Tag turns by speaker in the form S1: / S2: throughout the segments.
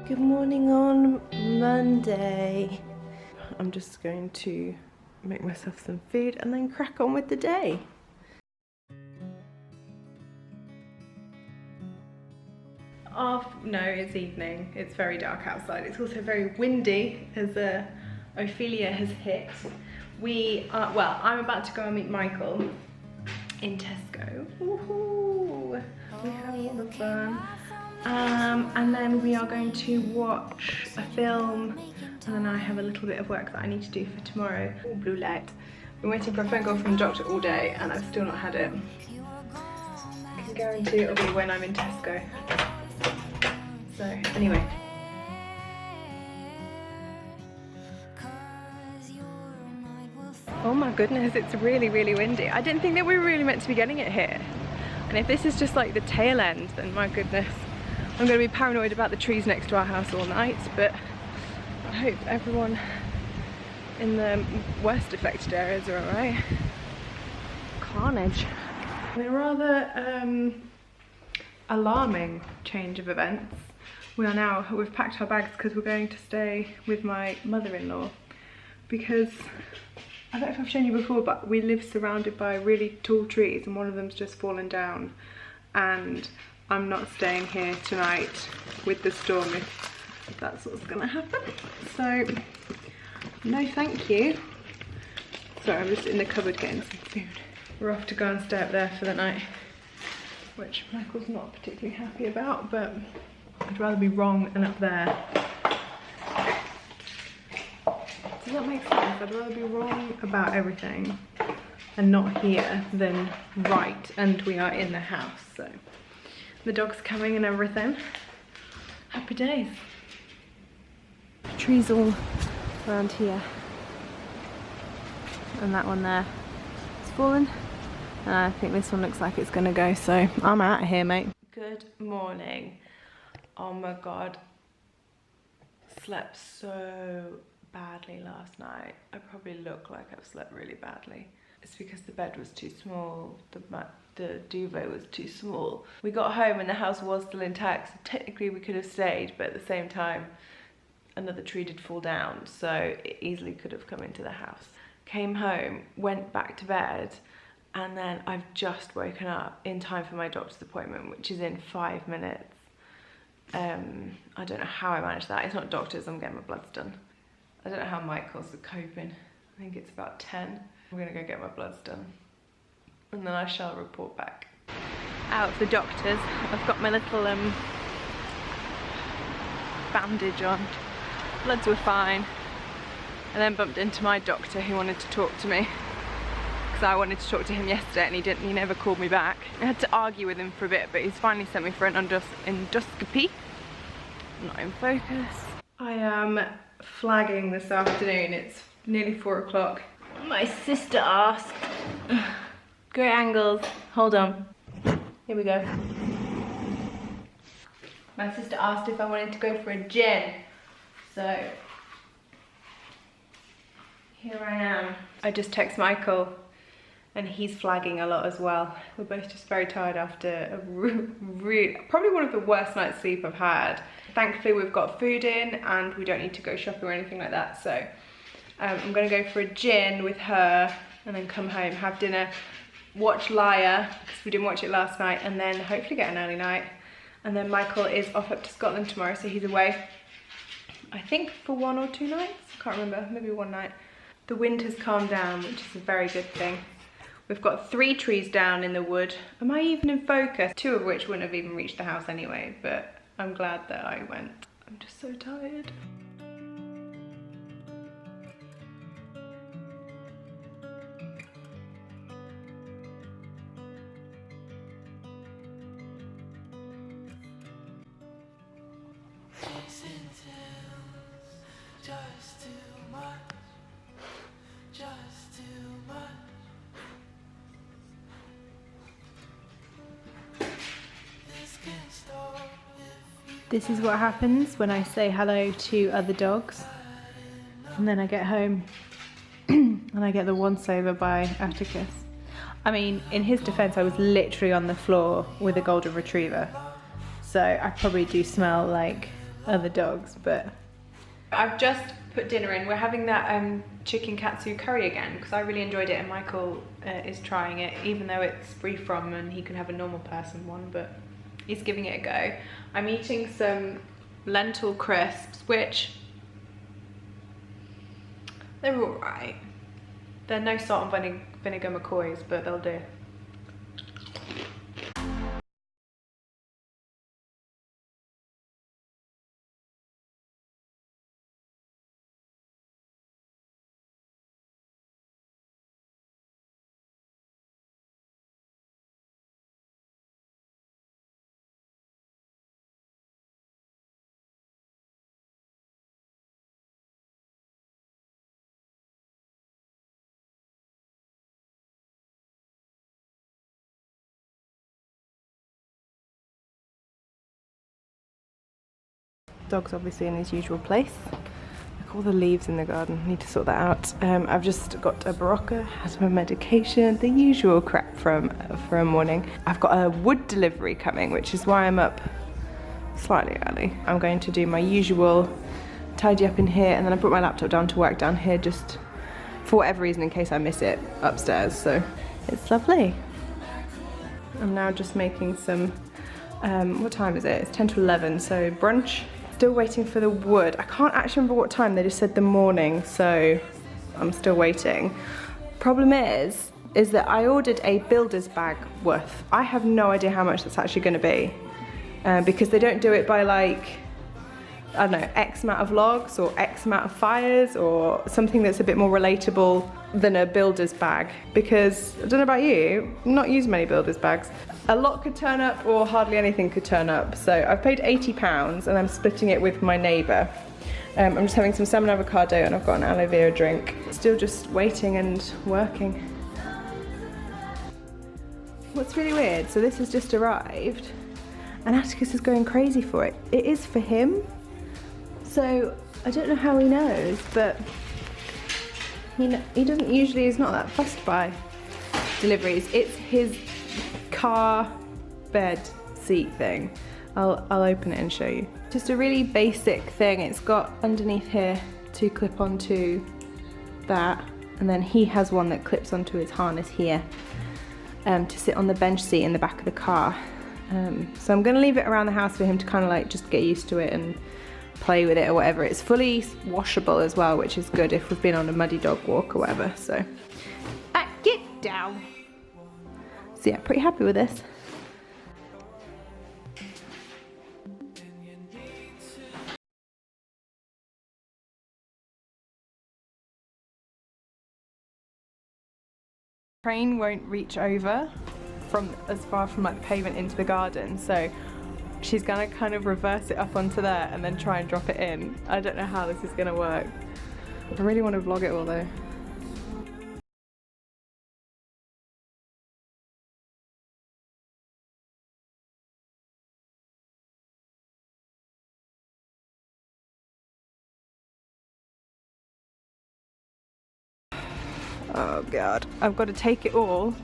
S1: Good morning on Monday. I'm just going to make myself some food and then crack on with the day. No, it's evening. It's very dark outside. It's also very windy as Ophelia has hit. I'm about to go and meet Michael in Tesco. Woohoo! We have all the fun. And then we are going to watch a film, and then I have a little bit of work that I need to do for tomorrow. Ooh, blue light. I've been waiting for a phone call from the doctor all day and I've still not had it. I can guarantee it'll be when I'm in Tesco. So, anyway. Oh my goodness, it's really, really windy. I didn't think that we were really meant to be getting it here. And if this is just like the tail end, then my goodness. I'm going to be paranoid about the trees next to our house all night, but I hope everyone in the worst affected areas are alright. Carnage. A rather alarming change of events. We've packed our bags because we're going to stay with my mother-in-law, because I don't know if I've shown you before, but we live surrounded by really tall trees and one of them's just fallen down, and I'm not staying here tonight with the storm if that's what's gonna happen. So, no thank you. Sorry, I'm just in the cupboard getting some food. We're off to go and stay up there for the night, which Michael's not particularly happy about, but I'd rather be wrong and up there. Does that make sense? I'd rather be wrong about everything and not here than right, and we are in the house, so. The dog's coming and everything. Happy days. Trees all around here. And that one there is fallen. And I think this one looks like it's gonna go, so I'm out of here, mate. Good morning. Oh my God. Slept so badly last night. I probably look like I've slept really badly. It's because the bed was too small, the duvet was too small. We got home and the house was still intact, so technically we could have stayed, but at the same time, another tree did fall down, so it easily could have come into the house. Came home, went back to bed, and then I've just woken up in time for my doctor's appointment, which is in 5 minutes. I don't know how I managed that. It's not doctors, I'm getting my bloods done. I don't know how Michael's coping. I think it's about 10. I'm gonna go get my bloods done, and then I shall report back. Out of the doctor's, I've got my little bandage on. Bloods were fine. I then bumped into my doctor who wanted to talk to me, because I wanted to talk to him yesterday and he never called me back. I had to argue with him for a bit, but he's finally sent me for an endoscopy. I'm not in focus. I am flagging this afternoon. It's nearly 4 o'clock. My sister asked. Great angles. Hold on. Here we go. My sister asked if I wanted to go for a gin. So here I am. I just text Michael and he's flagging a lot as well. We're both just very tired after a probably one of the worst night's sleep I've had. Thankfully we've got food in and we don't need to go shopping or anything like that, so I'm gonna go for a gin with her and then come home, have dinner, watch Liar, because we didn't watch it last night, and then hopefully get an early night. And then Michael is off up to Scotland tomorrow, so he's away, I think for 1 or 2 nights, I can't remember, maybe 1 night. The wind has calmed down, which is a very good thing. We've got 3 trees down in the wood. Am I even in focus? 2 of which wouldn't have even reached the house anyway, but I'm glad that I went. I'm just so tired. This is what happens when I say hello to other dogs and then I get home and I get the once over by Atticus. I mean, in his defense, I was literally on the floor with a golden retriever, so I probably do smell like other dogs, but I've just put dinner in. We're having that chicken katsu curry again because I really enjoyed it, and Michael is trying it, even though it's free from and he can have a normal person one, but he's giving it a go. I'm eating some lentil crisps, which they're alright. They're no salt and vinegar McCoys, but they'll do. Dog's obviously in his usual place. Look, all the leaves in the garden, need to sort that out. I've just got a Barocca, has my medication, the usual crap for a morning. I've got a wood delivery coming, which is why I'm up slightly early. I'm going to do my usual tidy up in here, and then I put my laptop down to work down here just for whatever reason in case I miss it upstairs, so it's lovely. I'm now just making some, what time is it? It's 10 to 11, so brunch. Still waiting for the wood. I can't actually remember what time, they just said the morning, so I'm still waiting. Problem is that I ordered a builder's bag worth. I have no idea how much that's actually gonna be, because they don't do it by like, I don't know, X amount of logs or X amount of fires or something that's a bit more relatable than a builder's bag, because I don't know about you, I'm not using many builder's bags. A lot could turn up or hardly anything could turn up. So I've paid £80 and I'm splitting it with my neighbour. I'm just having some salmon avocado and I've got an aloe vera drink. Still just waiting and working. What's really weird, so this has just arrived and Atticus is going crazy for it. It is for him. So I don't know how he knows, but he doesn't usually, he's not that fussed by deliveries. It's his car bed seat thing. I'll open it and show you. Just a really basic thing. It's got underneath here to clip onto that, and then he has one that clips onto his harness here to sit on the bench seat in the back of the car. So I'm gonna leave it around the house for him to kind of like just get used to it and play with it or whatever. It's fully washable as well, which is good if we've been on a muddy dog walk or whatever. So get down. So yeah, pretty happy with this. Train won't reach over from as far from like the pavement into the garden, so she's gonna kind of reverse it up onto there and then try and drop it in. I don't know how this is gonna work. I really want to vlog it all though. Oh god, I've got to take it all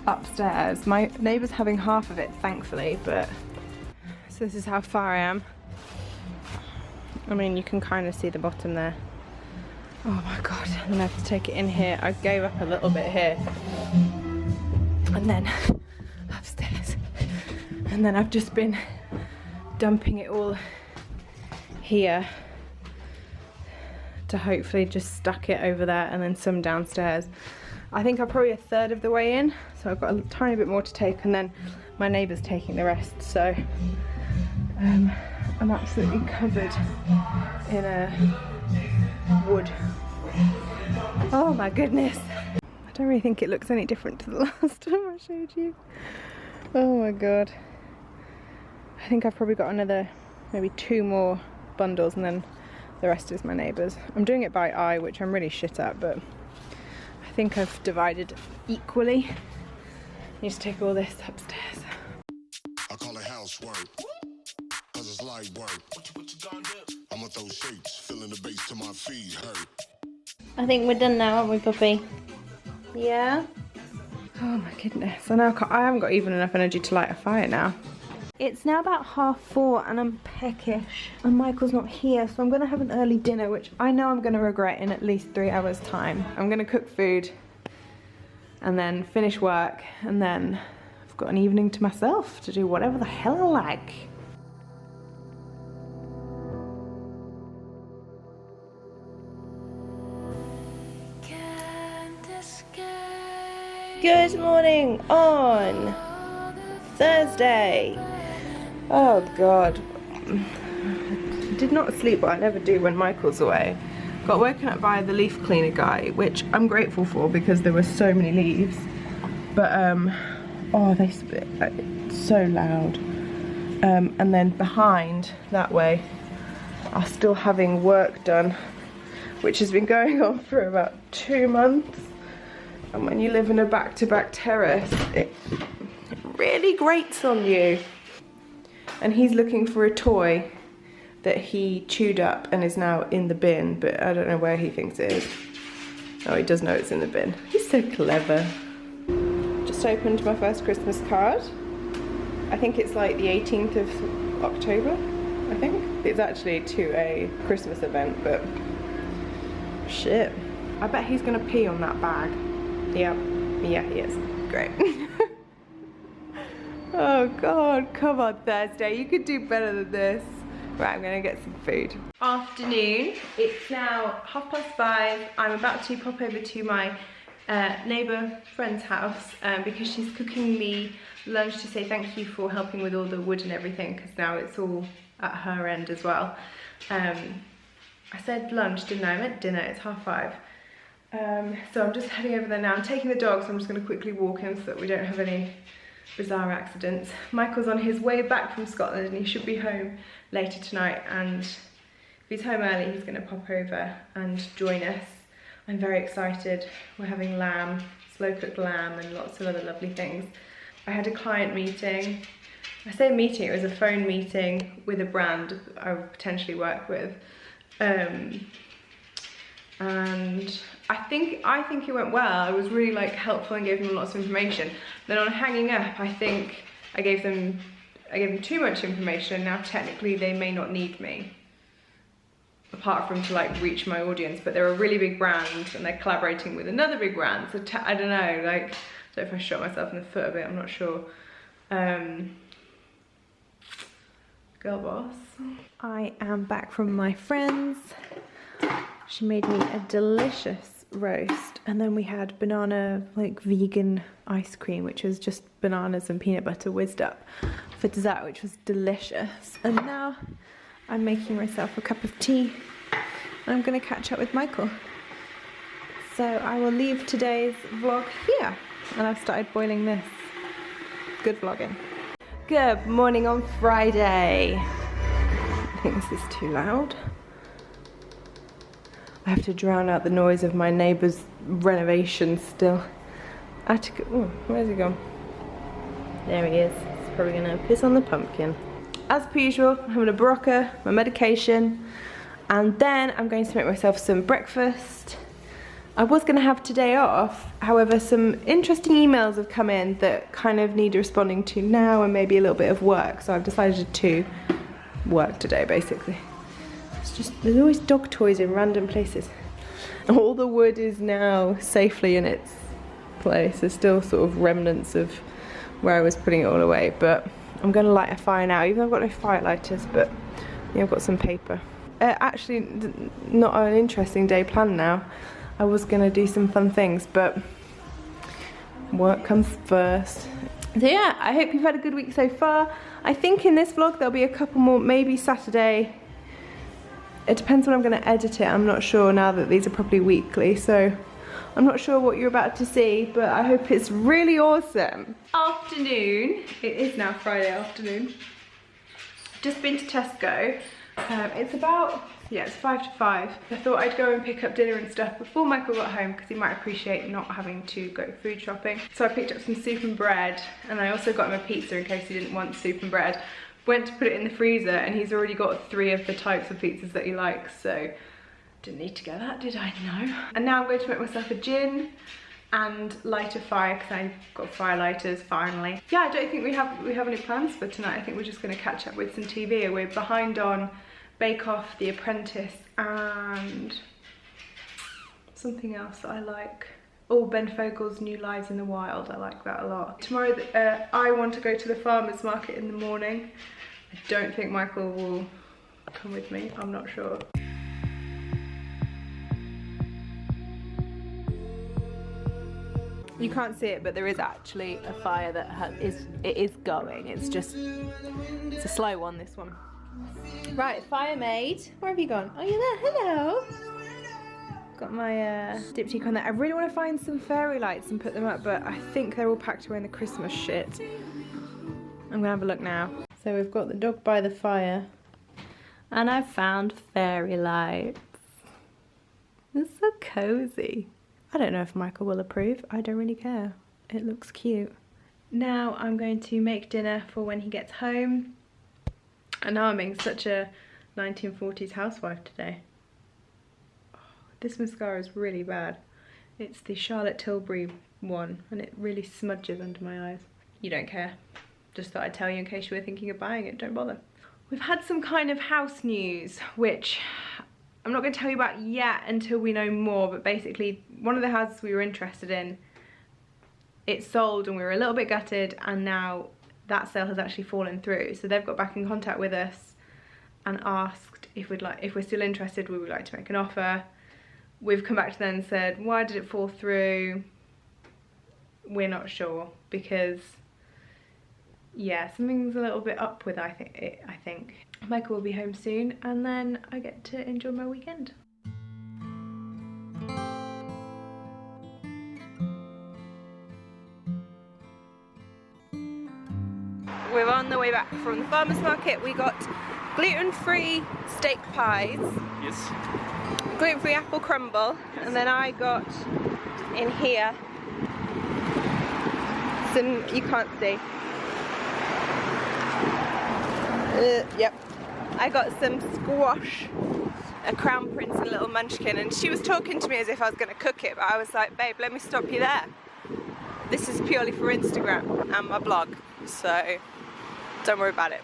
S1: upstairs. My neighbour's having half of it, thankfully, but so this is how far I am. I mean, you can kind of see the bottom there. Oh my god, and then I have to take it in here. I gave up a little bit here. And then upstairs. And then I've just been dumping it all here to hopefully just stack it over there, and then some downstairs. I think I'm probably a third of the way in, so I've got a tiny bit more to take, and then my neighbour's taking the rest, so I'm absolutely covered in wood. Oh my goodness. I don't really think it looks any different to the last time I showed you. Oh my god. I think I've probably got another maybe 2 more bundles, and then the rest is my neighbour's. I'm doing it by eye, which I'm really shit at, but I think I've divided equally. I need to take all this upstairs.
S2: I call it housework, cause it's light work. What you gonna do? I'ma throw shapes, feeling the bass till my feet hurt.
S1: I think we're done now, aren't we, puppy? Yeah? Oh my goodness. I haven't got even enough energy to light a fire now. It's now about 4:30 and I'm peckish and Michael's not here, so I'm gonna have an early dinner, which I know I'm gonna regret in at least 3 hours time. I'm gonna cook food and then finish work, and then I've got an evening to myself to do whatever the hell I like. Good morning on Thursday. Oh God, I did not sleep, but I never do when Michael's away. Got woken up by the leaf cleaner guy, which I'm grateful for because there were so many leaves. But oh, they spit, it's so loud. And then behind that way are still having work done, which has been going on for about 2 months. And when you live in a back-to-back terrace, it really grates on you. And he's looking for a toy that he chewed up and is now in the bin, but I don't know where he thinks it is. Oh, he does know it's in the bin. He's so clever. Just opened my first Christmas card. I think it's like the 18th of October, I think. It's actually to a Christmas event, but shit. I bet he's gonna pee on that bag. Yep, yeah, he is. Great. Oh God, come on Thursday, you could do better than this. Right, I'm gonna get some food. Afternoon, it's now 5:30. I'm about to pop over to my neighbour friend's house because she's cooking me lunch to say thank you for helping with all the wood and everything, because now it's all at her end as well. I said lunch, didn't I? I meant dinner, it's 5:30. So I'm just heading over there now. I'm taking the dog, so I'm just going to quickly walk in so that we don't have any bizarre accidents. Michael's on his way back from Scotland and he should be home later tonight, and if he's home early he's going to pop over and join us. I'm very excited. We're having lamb, slow cooked lamb, and lots of other lovely things. I had a client meeting. I say meeting, it was a phone meeting with a brand I would potentially work with. And I think it went well. I was really like helpful and gave them lots of information. Then on hanging up, I think I gave them too much information. Now technically they may not need me, apart from to like reach my audience, but they're a really big brand and they're collaborating with another big brand. So I don't know, like, I don't know if I shot myself in the foot a bit, I'm not sure. Girl boss. I am back from my friend's. She made me a delicious roast, and then we had banana, like vegan ice cream, which was just bananas and peanut butter whizzed up for dessert, which was delicious. And now I'm making myself a cup of tea and I'm going to catch up with Michael. So I will leave today's vlog here, and I've started boiling this. Good vlogging. Good morning on Friday. I think this is too loud. I have to drown out the noise of my neighbour's renovation still. I had to go, oh, where's he gone? There he is. He's probably gonna piss on the pumpkin. As per usual, I'm having a Barocca, my medication, and then I'm going to make myself some breakfast. I was gonna have today off, however some interesting emails have come in that kind of need responding to now, and maybe a little bit of work, so I've decided to work today basically. Just, there's always dog toys in random places. All the wood is now safely in its place. There's still sort of remnants of where I was putting it all away, but I'm going to light a fire now, even though I've got no fire lighters, but yeah, I've got some paper. Actually, not an interesting day planned now. I was going to do some fun things, but work comes first. So yeah, I hope you've had a good week so far. I think in this vlog there'll be a couple more, maybe Saturday. It depends when I'm going to edit it. I'm not sure now that these are probably weekly, so I'm not sure what you're about to see, but I hope it's really awesome. Afternoon, it is now Friday afternoon. Just been to Tesco. It's about, yeah, it's 5 to 5. I thought I'd go and pick up dinner and stuff before Michael got home, because he might appreciate not having to go food shopping. So I picked up some soup and bread, and I also got him a pizza in case he didn't want soup and bread. Went to put it in the freezer and he's already got 3 of the types of pizzas that he likes, so didn't need to get that, did I? No. And now I'm going to make myself a gin and light a fire because I've got fire lighters finally. Yeah, I don't think we have any plans for tonight. I think we're just going to catch up with some TV. We're behind on Bake Off, The Apprentice, and something else that I like. Oh, Ben Fogle's New Lives in the Wild. I like that a lot. Tomorrow I want to go to the farmer's market in the morning. I don't think Michael will come with me. I'm not sure. You can't see it, but there is actually a fire that is going. It's a slow one, this one. Right, fire made. Where have you gone? Oh, you're there. Hello. Got my diptyque on there. I really want to find some fairy lights and put them up, but I think they're all packed away in the Christmas shit. I'm gonna have a look now. So we've got the dog by the fire, and I've found fairy lights. It's so cozy. I don't know if Michael will approve. I don't really care. It looks cute. Now I'm going to make dinner for when he gets home. And now I'm being such a 1940s housewife today. Oh, this mascara is really bad. It's the Charlotte Tilbury one, and it really smudges under my eyes. You don't care. Just thought I'd tell you in case you were thinking of buying it. Don't bother. We've had some kind of house news, which I'm not going to tell you about yet until we know more, but basically one of the houses we were interested in, it sold and we were a little bit gutted, and now that sale has actually fallen through. So they've got back in contact with us and asked if we're still interested, we would like to make an offer. We've come back to them and said, why did it fall through? We're not sure, because yeah, something's a little bit up with I think. Michael will be home soon, and then I get to enjoy my weekend. We're on the way back from the farmer's market. We got gluten-free steak pies.
S3: Yes.
S1: Gluten-free apple crumble, and then I got in here some, you can't see. Yep. I got some squash, a Crown Prince and a little munchkin, and she was talking to me as if I was going to cook it, but I was like, babe, let me stop you there. This is purely for Instagram and my blog, so don't worry about it.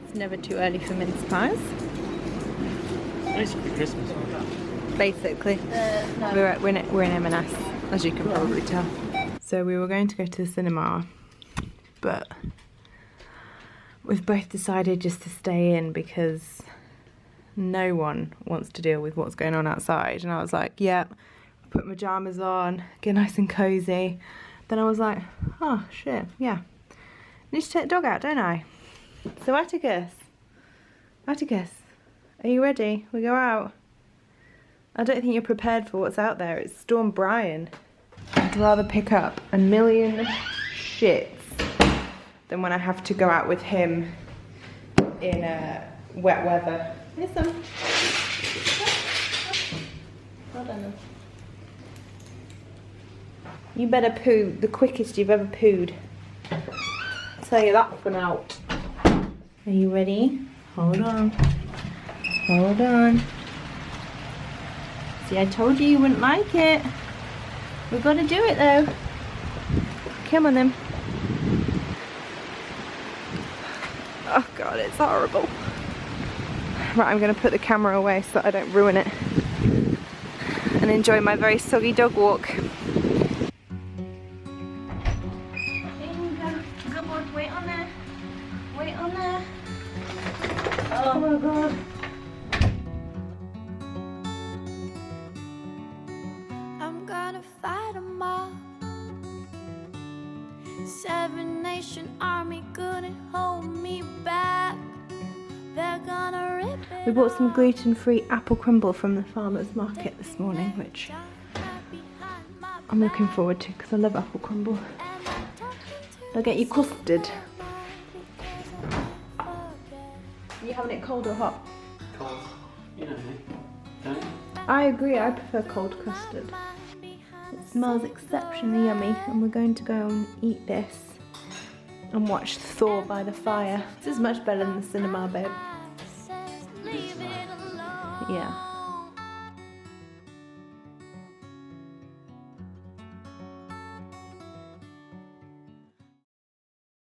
S1: It's never too early for mince pies.
S3: Basically Christmas, aren't
S1: Basically. No. We're in M&S, as you can probably tell. So we were going to go to the cinema, but we've both decided just to stay in because no one wants to deal with what's going on outside. And I was like, yeah, put my pajamas on, get nice and cozy. Then I was like, oh shit, yeah, I need to take the dog out, don't I? So Atticus, are you ready? We go out. I don't think you're prepared for what's out there. It's Storm Brian. I'd rather pick up a million shits than when I have to go out with him in wet weather. Here's some. Well done. You better poo the quickest you've ever pooed. I'll tell you that for now. Are you ready? Hold on. Hold on. See, I told you wouldn't like it. We've got to do it though. Come on then. Oh god, it's horrible. Right, I'm going to put the camera away so that I don't ruin it and enjoy my very soggy dog walk. Good boy, wait on there. Wait on there. Oh my god.
S4: I'm gonna fight 'em all. 7 Nation Army couldn't hold me back. They're gonna rip it.
S1: We bought some gluten-free apple crumble from the farmer's market this morning, which I'm looking forward to because I love apple crumble. They'll get you custard. You having it cold or hot?
S3: Cold. You know me, don't you?
S1: I agree, I prefer cold custard. It smells exceptionally yummy, and we're going to go and eat this and watch Thor by the fire. This is much better than the cinema, babe. Yeah.